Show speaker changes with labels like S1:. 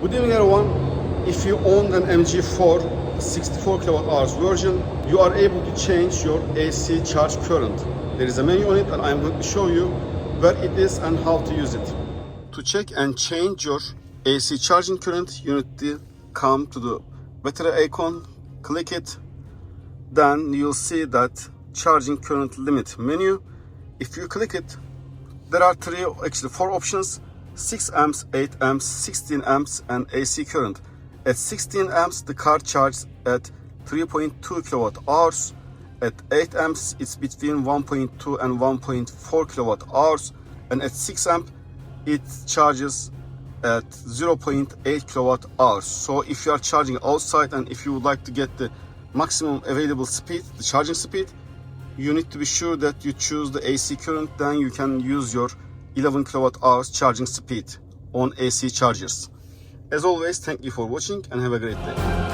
S1: Good evening everyone. If you own an MG4 64 kWh version, you are able to change your AC charge current. There is a menu on it and I am going to show you where it is and how to use it. To check and change your AC charging current, you need to come to the battery icon, click it, then you'll see that charging current limit menu. If you click it, there are four options: 6 amps, 8 amps, 16 amps, and AC current. At 16 amps, the car charges at 3.2 kilowatt hours. At 8 amps, it's between 1.2 and 1.4 kilowatt hours. And at 6 amp, it charges at 0.8 kilowatt hours. So if you are charging outside and if you would like to get the maximum available speed, the charging speed, you need to be sure that you choose the AC current, then you can use your 11 kilowatt hours charging speed on AC chargers. As always, thank you for watching and have a great day.